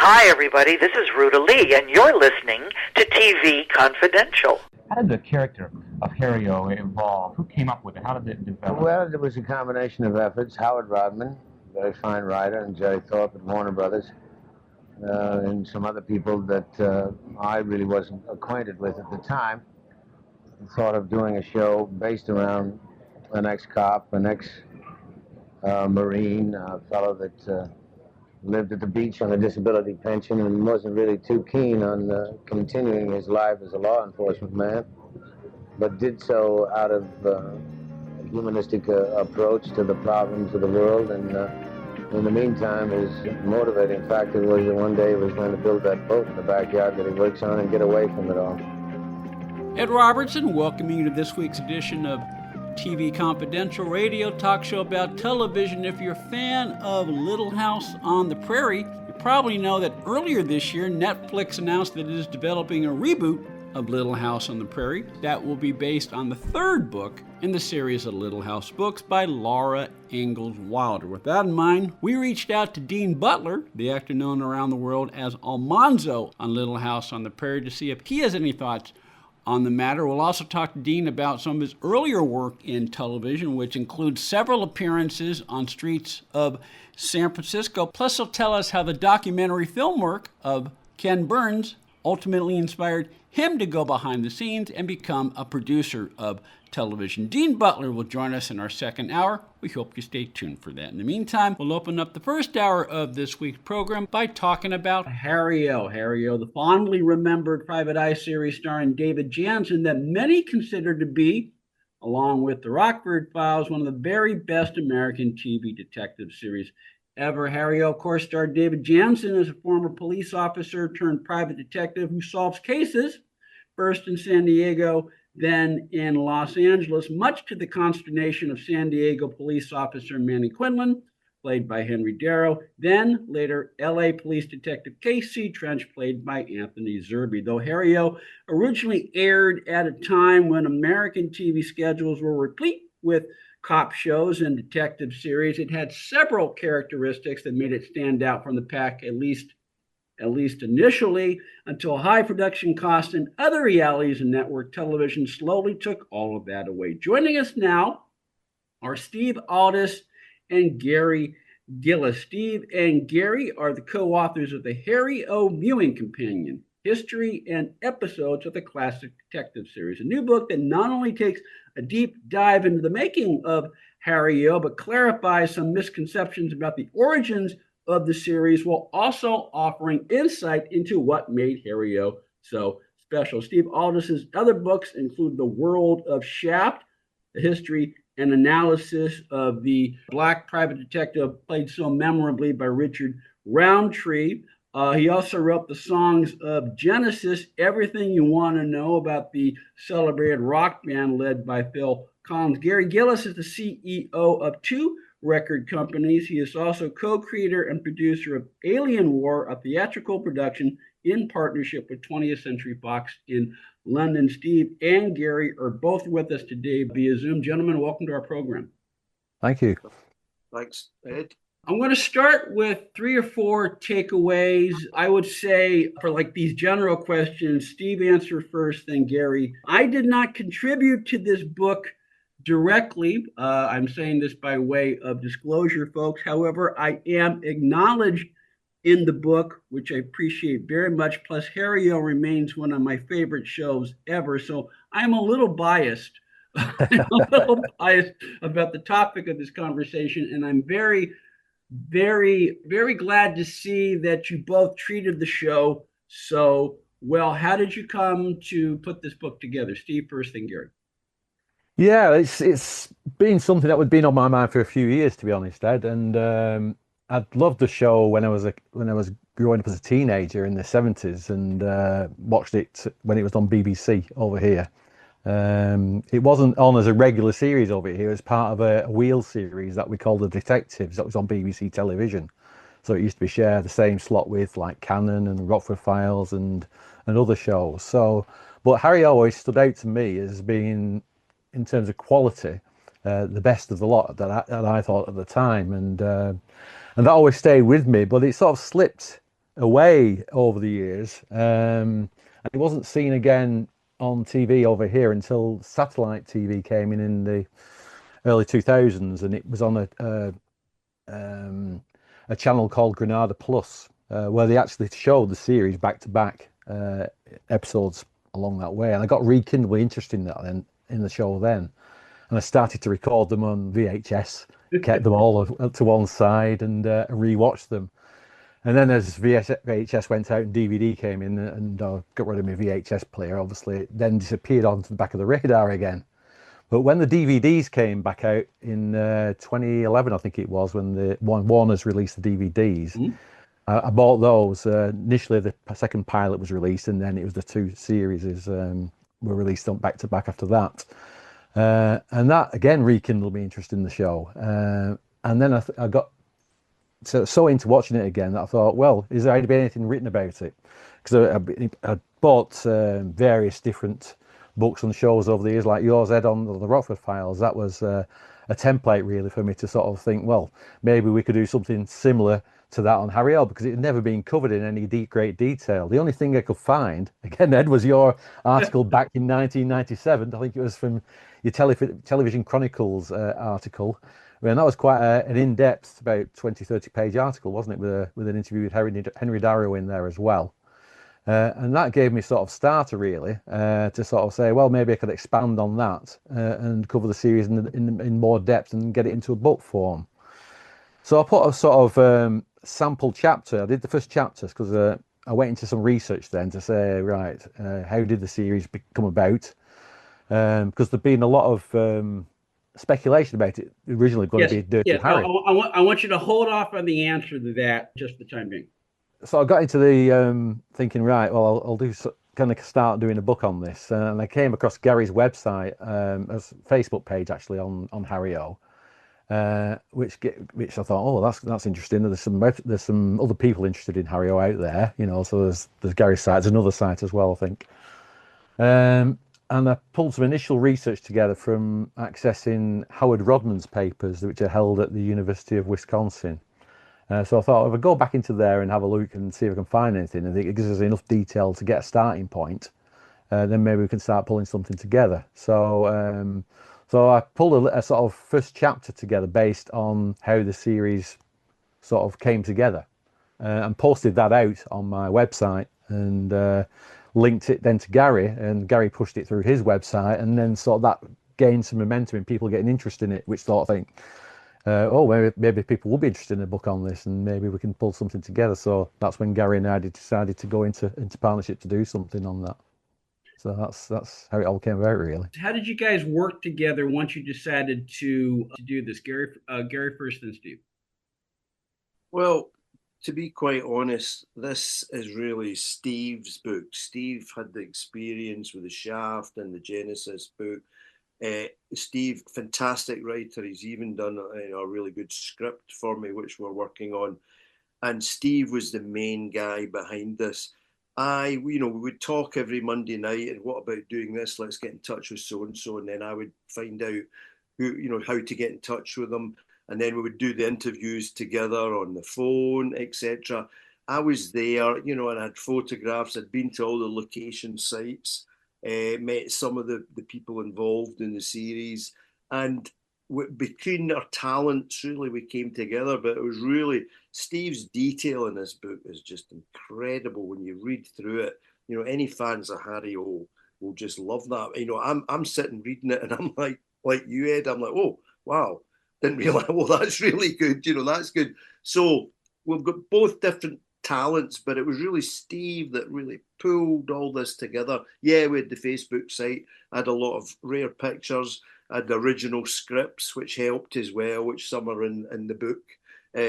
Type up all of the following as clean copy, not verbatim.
Hi, everybody. This is Ruta Lee, and you're listening to TV Confidential. How did the character of Harry Orwell evolve? Who came up with it? How did it develop? Well, it was a combination of efforts. Howard Rodman, very fine writer, and Jerry Thorpe at Warner Brothers, and some other people that I really wasn't acquainted with at the time. Thought of doing a show based around an ex-cop, an ex-Marine, a fellow that lived at the beach on a disability pension and wasn't really too keen on continuing his life as a law enforcement man, but did so out of a humanistic approach to the problems of the world. And in the meantime, his motivating factor was that one day he was going to build that boat in the backyard that he works on and get away from it all. Ed Robertson welcoming you to this week's edition of TV Confidential, radio talk show about television. If you're a fan of Little House on the Prairie, you probably know that earlier this year, Netflix announced that it is developing a reboot of Little House on the Prairie that will be based on the third book in the series of Little House books by Laura Ingalls Wilder. With that in mind, we reached out to Dean Butler, the actor known around the world as Almanzo on Little House on the Prairie, to see if he has any thoughts on the matter. We'll also talk to Dean about some of his earlier work in television, which includes several appearances on streets of San Francisco. Plus, he'll tell us how the documentary film work of Ken Burns ultimately inspired him to go behind the scenes and become a producer of television. Dean Butler will join us in our second hour. We hope you stay tuned for that. In the meantime, we'll open up the first hour of this week's program by talking about Harry O. Harry O, the fondly remembered Private Eye series starring David Janssen that many consider to be, along with the Rockford Files, one of the very best American TV detective series ever. Harry O, of course, starred David Janssen as a former police officer turned private detective who solves cases, first in San Diego, then in Los Angeles, much to the consternation of San Diego police officer Manny Quinlan, played by Henry Darrow, then later LA police detective K.C. Trench, played by Anthony Zerbe. Though Harry O originally aired at a time when American TV schedules were replete with cop shows and detective series, it had several characteristics that made it stand out from the pack, at least initially, until high production costs and other realities in network television slowly took all of that away. Joining us now are Steve Aldous and Gary Gillies. Steve and Gary are the co-authors of the Harry O. Viewing Companion, History and Episodes of the Classic Detective Series, a new book that not only takes a deep dive into the making of Harry O., but clarifies some misconceptions about the origins of the series, while also offering insight into what made Harry O. so special. Steve Aldous' other books include The World of Shaft, the history and analysis of the Black private detective played so memorably by Richard Roundtree. He also wrote the songs of Genesis, Everything You Want to Know about the celebrated rock band led by Phil Collins. Gary Gillies is the CEO of two record companies. He is also co-creator and producer of Alien War, a theatrical production in partnership with 20th Century Fox in London. Steve and Gary are both with us today via Zoom. Gentlemen, welcome to our program. Thank you. Thanks, Ed. I'm going to start with 3 or 4 takeaways. I would say for like these general questions, Steve answer first, then Gary. I did not contribute to this book directly. I'm saying this by way of disclosure, folks. However, I am acknowledged in the book, which I appreciate very much. Plus, Harry O remains one of my favorite shows ever. So I'm a little biased. I'm a little biased about the topic of this conversation. And I'm very, very, very glad to see that you both treated the show so well. How did you come to put this book together? Steve first, then Gary. Yeah, it's been something that had been on my mind for a few years, to be honest, Ed. And I'd loved the show when I was growing up as a teenager in the 70s, and watched it when it was on BBC over here. It wasn't on as a regular series over here. It was part of a wheel series that we called The Detectives that was on BBC television. So it used to be shared the same slot with like Cannon and Rockford Files and other shows. So, but Harry always stood out to me as being, in terms of quality, the best of the lot that I thought at the time, and that always stayed with me. But it sort of slipped away over the years, and it wasn't seen again on TV over here until satellite TV came in the early 2000s, and it was on a channel called Granada Plus, where they actually showed the series back to back episodes along that way, and I got rekindled interest in that then in the show then, and I started to record them on VHS, kept them all to one side, and rewatched them. And then as VHS went out and DVD came in, and got rid of my VHS player, obviously, it then disappeared onto the back of the radar again. But when the DVDs came back out in 2011, I think it was, when Warner's released the DVDs, I bought those. Initially, the second pilot was released, and then it was the two series were released on back to back after that. And that, again, rekindled me interest in the show. And then I got so into watching it again that I thought, well, is there been anything written about it? Because I bought various different books and shows over the years, like yours, Ed, on the Rockford Files. That was a template really for me to sort of think, well, maybe we could do something similar to that on Harry Orwell, because it had never been covered in any great detail. The only thing I could find, again, Ed, was your article back in 1997. I think it was from your Television Chronicles article. And that was quite an in-depth, about 20, 30-page article, wasn't it, with an interview with Henry Darrow in there as well. And that gave me sort of starter, really, to sort of say, well, maybe I could expand on that and cover the series in more depth and get it into a book form. So I put a sort of sample chapter. I did the first chapters because I went into some research then to say, right, how did the series come about? Because there'd been a lot of speculation about it originally going to be Dirty Harry. I want you to hold off on the answer to that just for the time being. So I got into the thinking, right, well, I'll do kind of start doing a book on this, and I came across Gary's website, as Facebook page actually on Harry O, which I thought, oh, that's interesting. There's some other people interested in Harry O out there, you know. So there's Gary's site, there's another site as well, I think. And I pulled some initial research together from accessing Howard Rodman's papers, which are held at the University of Wisconsin. So I thought, if I go back into there and have a look and see if I can find anything, I think it gives us enough detail to get a starting point, then maybe we can start pulling something together. So I pulled a sort of first chapter together based on how the series sort of came together, and posted that out on my website, and linked it then to Gary, and Gary pushed it through his website, and then sort of that gained some momentum in people getting interested in it, which sort of think, maybe people will be interested in a book on this, and maybe we can pull something together. So that's when Gary and I decided to go into partnership to do something on that. So that's how it all came about, really. How did you guys work together once you decided to do this? Gary first, then Steve. Well, to be quite honest, this is really Steve's book. Steve had the experience with the Shaft and the Genesis book. Steve, fantastic writer. He's even done a really good script for me, which we're working on. And Steve was the main guy behind this. We would talk every Monday night, and what about doing this? Let's get in touch with so-and-so. And then I would find out how to get in touch with them. And then we would do the interviews together on the phone, etc. I was there, and I had photographs. I'd been to all the location sites, met some of the people involved in the series. And between our talents, really, we came together. But it was really, Steve's detail in this book is just incredible when you read through it. Any fans of Harry O will just love that. I'm sitting reading it, and I'm like you, Ed, I'm like, oh, wow. Didn't realize, well, that's really good. That's good. So we've got both different talents, but it was really Steve that really pulled all this together. Yeah, we had the Facebook site. I had a lot of rare pictures. I had the original scripts, which helped as well, which some are in the book,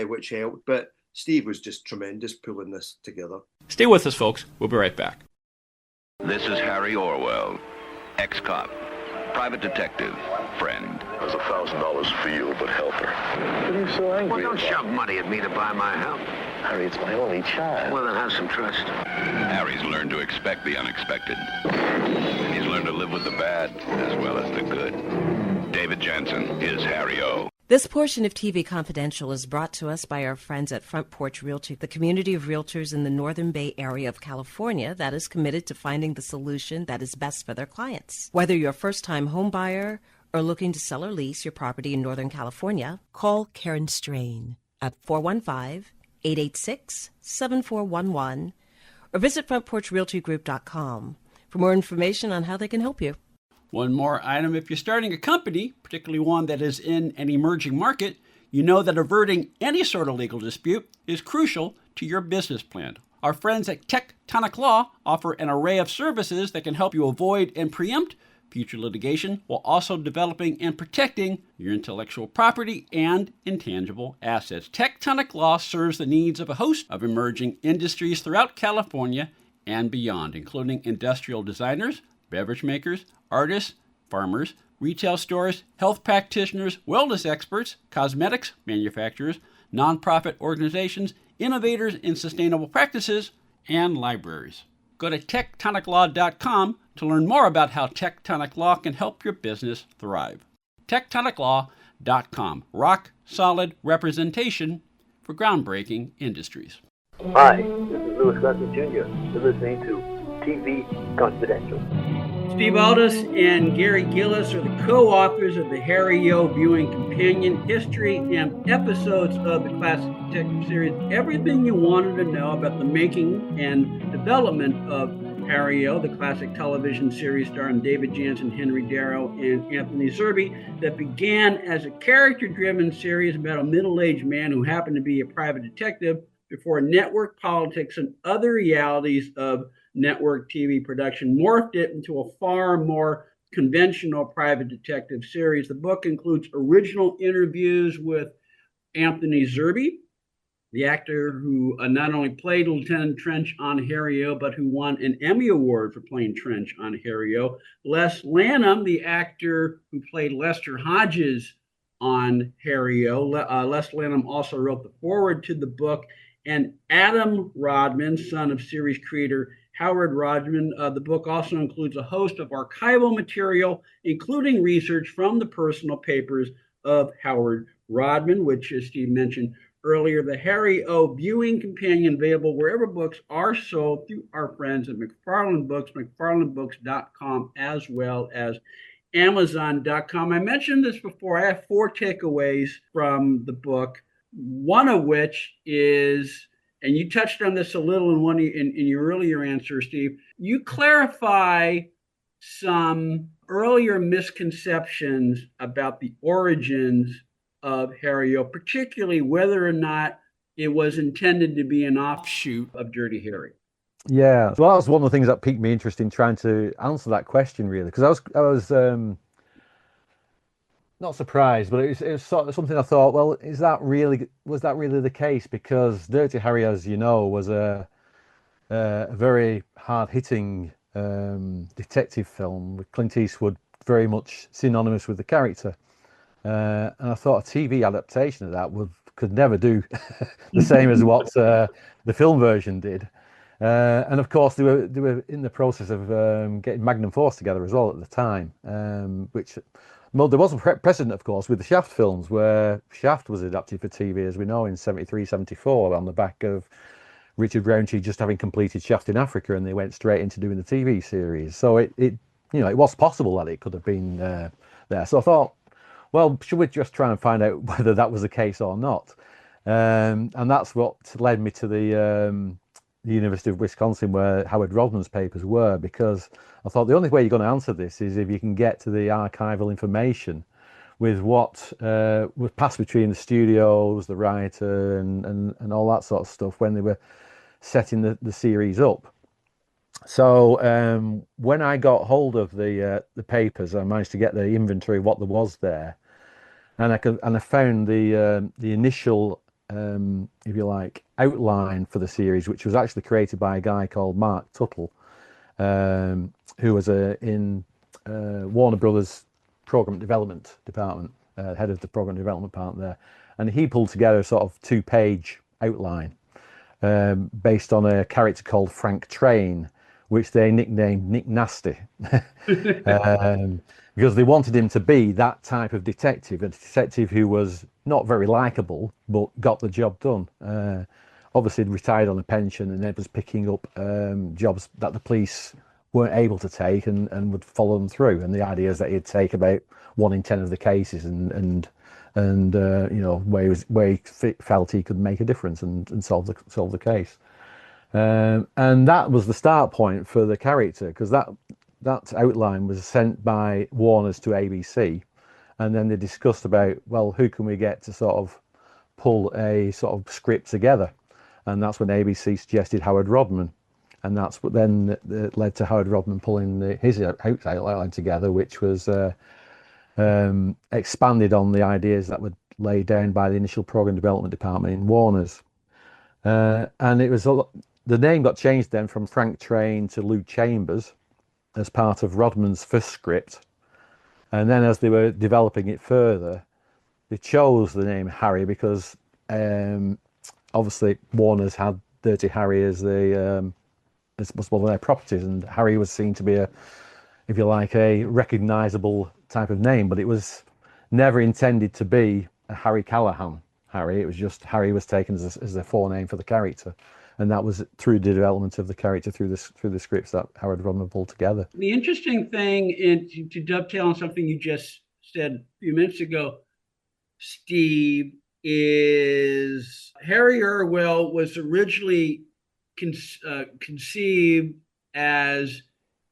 which helped. But Steve was just tremendous pulling this together. Stay with us, folks. We'll be right back. This is Harry Orwell, ex-cop, private detective, friend. There's $1,000 for you, but help her. What are you so angry Well, don't shove money at me to buy my help. Harry, it's my only child. Well, then have some trust. Harry's learned to expect the unexpected. He's learned to live with the bad as well as the good. David Janssen is Harry O. This portion of TV Confidential is brought to us by our friends at Front Porch Realty, the community of realtors in the Northern Bay Area of California that is committed to finding the solution that is best for their clients. Whether you're a first-time home buyer or looking to sell or lease your property in Northern California, call Karen Strain at 415-886-7411 or visit frontporchrealtygroup.com for more information on how they can help you. One more item. If you're starting a company, particularly one that is in an emerging market, you know that averting any sort of legal dispute is crucial to your business plan. Our friends at Tectonic Law offer an array of services that can help you avoid and preempt future litigation while also developing and protecting your intellectual property and intangible assets. Tectonic Law serves the needs of a host of emerging industries throughout California and beyond, including industrial designers, beverage makers, artists, farmers, retail stores, health practitioners, wellness experts, cosmetics manufacturers, nonprofit organizations, innovators in sustainable practices, and libraries. Go to tectoniclaw.com to learn more about how Tectonic Law can help your business thrive. tectoniclaw.com. Rock solid representation for groundbreaking industries. Hi, this is Louis Gossett Jr. You're listening to TV Confidential. Steve Aldous and Gary Gillies are the co-authors of the Harry O Viewing Companion, History, and episodes of the classic detective series. Everything you wanted to know about the making and development of Harry O, the classic television series starring David Janssen, Henry Darrow, and Anthony Zerbe, that began as a character-driven series about a middle-aged man who happened to be a private detective before network politics and other realities of network TV production morphed it into a far more conventional private detective series. The book includes original interviews with Anthony Zerbe, the actor who not only played Lieutenant Trench on Harry O, but who won an Emmy Award for playing Trench on Harry O. Les Lanham, the actor who played Lester Hodges on Harry O. Les Lanham also wrote the foreword to the book. And Adam Rodman, son of series creator Howard Rodman. The book also includes a host of archival material, including research from the personal papers of Howard Rodman, which, as Steve mentioned earlier, the Harry O Viewing Companion, available wherever books are sold through our friends at McFarland Books, McFarlandBooks.com, as well as Amazon.com. I mentioned this before. I have 4 takeaways from the book, one of which is, and you touched on this a little in your earlier answer, Steve, you clarify some earlier misconceptions about the origins of Harry O, particularly whether or not it was intended to be an offshoot of Dirty Harry. Yeah, well, that was one of the things that piqued me interest in trying to answer that question, really, because I was not surprised, but it was sort of something I thought, well, was that really the case? Because Dirty Harry, as you know, was a very hard-hitting detective film with Clint Eastwood very much synonymous with the character. And I thought a TV adaptation of that could never do the same as what the film version did. And of course, they were in the process of getting Magnum Force together as well at the time, which... Well, there was a precedent, of course, with the Shaft films, where Shaft was adapted for TV, as we know, in 73, 74, on the back of Richard Roundtree just having completed Shaft in Africa, and they went straight into doing the TV series. So it was possible that it could have been there. So I thought, well, should we just try and find out whether that was the case or not? And that's what led me to the University of Wisconsin, where Howard Rodman's papers were, because I thought the only way you're going to answer this is if you can get to the archival information with what was passed between the studios, the writer, and all that sort of stuff when they were setting the series up. So when I got hold of the papers, I managed to get the inventory of what there was there, and I found the initial, if you like, outline for the series, which was actually created by a guy called Mark Tuttle, who was in Warner Brothers program development department, head of the program development part there, and he pulled together a sort of 2-page outline based on a character called Frank Train, which they nicknamed Nick Nasty, because they wanted him to be that type of detective, a detective who was not very likable, but got the job done. Obviously, he'd retired on a pension and then was picking up jobs that the police weren't able to take and would follow them through. And the idea is that he'd take about 1 in 10 of the cases and where he felt he could make a difference and solve the case. And that was the start point for the character, because that outline was sent by Warner's to ABC, and then they discussed about, well, who can we get to sort of pull a sort of script together, and that's when ABC suggested Howard Rodman, and that's what then led to Howard Rodman pulling his outline together, which was expanded on the ideas that were laid down by the initial program development department in Warner's, and it was the name got changed then from Frank Train to Lou Chambers as part of Rodman's first script. And then as they were developing it further, they chose the name Harry because obviously Warner's had Dirty Harry as one of their properties, and Harry was seen to be if you like, a recognizable type of name, but it was never intended to be a Harry Callahan Harry. It was just Harry was taken as a forename for the character. And that was through the development of the character through the scripts that Howard Rodman pulled together. The interesting thing, to dovetail on something you just said a few minutes ago, Steve, is Harry Orwell was originally conceived as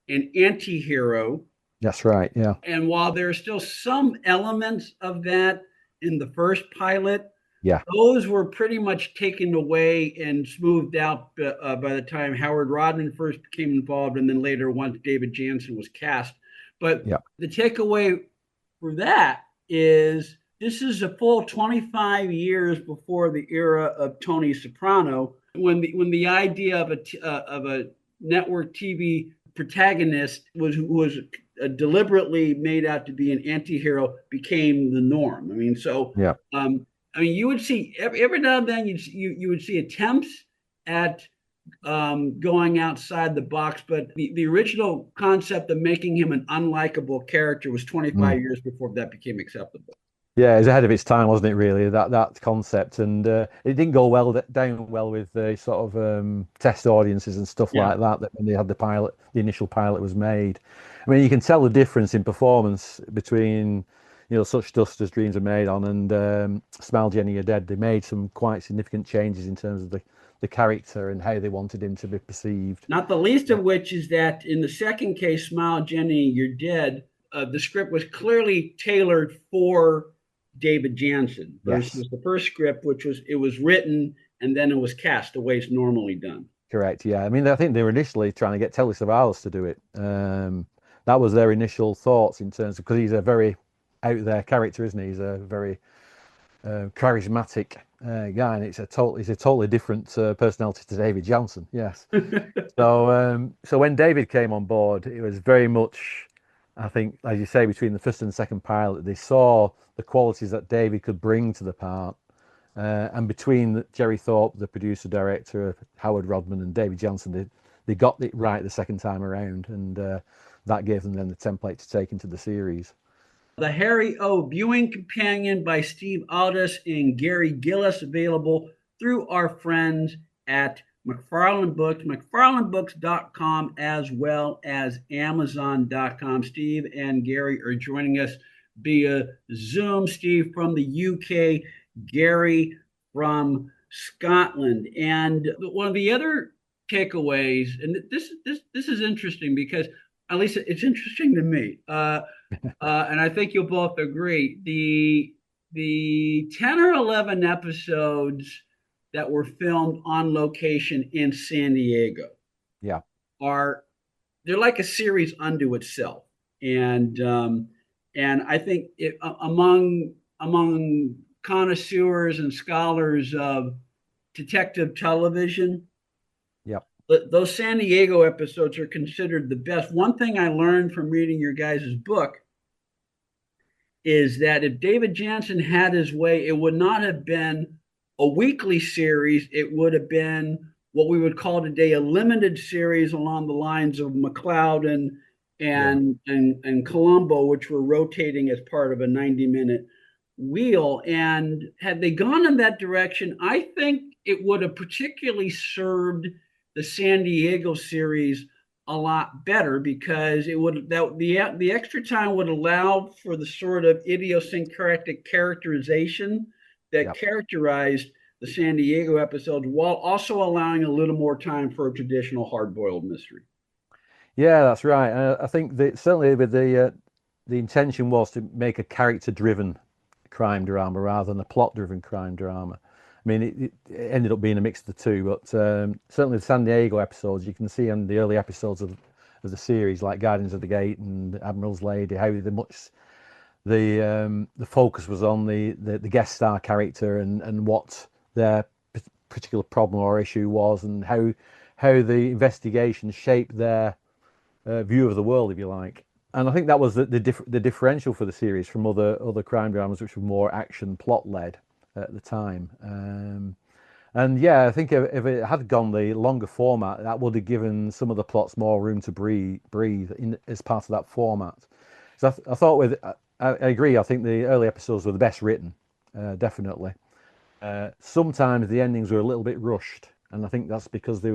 an anti-hero. That's right, yeah. And while there are still some elements of that in the first pilot, yeah, those were pretty much taken away and smoothed out by the time Howard Rodman first became involved, and then later once David Janssen was cast. But the takeaway for that is this is a full 25 years before the era of Tony Soprano, when the idea of a network TV protagonist was deliberately made out to be an anti-hero became the norm. I mean, so you would see every now and then you would see attempts at going outside the box, but the original concept of making him an unlikable character was 25 years before that became acceptable. Yeah, it was ahead of its time, wasn't it? Really, that concept, and it didn't go down well with the sort of test audiences and stuff like that. That when they had the initial pilot was made. I mean, you can tell the difference in performance between Such Dust as Dreams Are Made On and Smile Jenny You're Dead. They made some quite significant changes in terms of the character and how they wanted him to be perceived. Not the least of which is that in the second case, Smile Jenny You're Dead, the script was clearly tailored for David Janssen versus the first script, which was written and then it was cast the way it's normally done. Correct. Yeah. I mean, I think they were initially trying to get Telly Savalas to do it. That was their initial thoughts in terms of, because he's a very out there character, isn't he? He's a very charismatic guy, and he's a totally different personality to David Janssen. Yes. So when David came on board, it was very much, I think, as you say, between the first and second pilot, they saw the qualities that David could bring to the part, and between Jerry Thorpe, the producer director, Howard Rodman, and David Janssen, they got it right the second time around, and that gave them then the template to take into the series. The Harry O. Viewing Companion by Steve Aldous and Gary Gillies, available through our friends at McFarland Books, McFarlandBooks.com, as well as Amazon.com. Steve and Gary are joining us via Zoom. Steve from the UK, Gary from Scotland. And one of the other takeaways, and this is interesting because at least it's interesting to me, and I think you'll both agree, the 10 or 11 episodes that were filmed on location in San Diego, they're like a series unto itself, and I think among connoisseurs and scholars of detective television, those San Diego episodes are considered the best. One thing I learned from reading your guys' book is that if David Janssen had his way, it would not have been a weekly series. It would have been what we would call today a limited series along the lines of McCloud and Columbo, which were rotating as part of a 90-minute wheel. And had they gone in that direction, I think it would have particularly served the San Diego series a lot better, because it would the extra time would allow for the sort of idiosyncratic characterization that characterized the San Diego episodes, while also allowing a little more time for a traditional hard-boiled mystery. Yeah, that's right. I think that certainly with the intention was to make a character-driven crime drama rather than a plot-driven crime drama. I mean, it ended up being a mix of the two, but certainly the San Diego episodes, you can see on the early episodes of the series, like Guardians of the Gate and Admiral's Lady, how the focus was on the guest star character and what their particular problem or issue was, and how the investigation shaped their view of the world, if you like. And I think that was the differential for the series from other crime dramas, which were more action plot led at the time. And yeah, I think if it had gone the longer format, that would have given some of the plots more room to breathe as part of that format. So I thought I agree. I think the early episodes were the best written, definitely. Sometimes the endings were a little bit rushed, and I think that's because they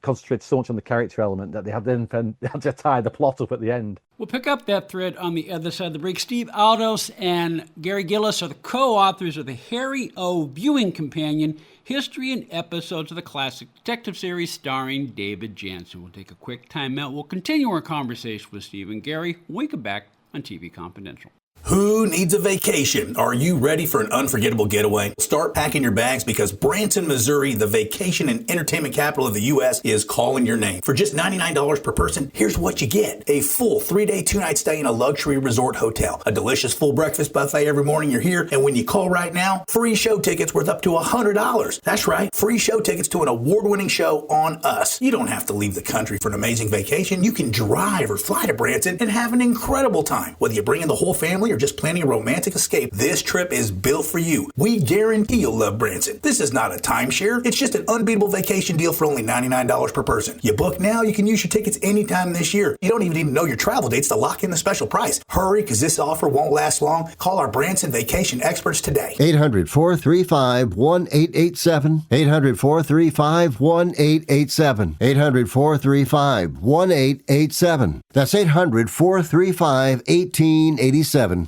concentrated so much on the character element that they had to tie the plot up at the end. We'll pick up that thread on the other side of the break. Steve Aldous and Gary Gillies are the co-authors of the Harry O. Viewing Companion, History and Episodes of the Classic Detective Series starring David Janssen. We'll take a quick time out. We'll continue our conversation with Steve and Gary when we come back on TV Confidential. Who needs a vacation? Are you ready for an unforgettable getaway? Start packing your bags, because Branson, Missouri, the vacation and entertainment capital of the U.S., is calling your name. For just $99 per person, here's what you get. A full 3-day, 2-night stay in a luxury resort hotel. A delicious full breakfast buffet every morning you're here. And when you call right now, free show tickets worth up to $100. That's right, free show tickets to an award-winning show on us. You don't have to leave the country for an amazing vacation. You can drive or fly to Branson and have an incredible time. Whether you bring in the whole family or just planning a romantic escape, this trip is built for you. We guarantee you'll love Branson. This is not a timeshare. It's just an unbeatable vacation deal for only $99 per person. You book now, you can use your tickets anytime this year. You don't even need to know your travel dates to lock in the special price. Hurry, because this offer won't last long. Call our Branson vacation experts today. 800-435-1887. 800-435-1887. 800-435-1887. That's 800-435-1887.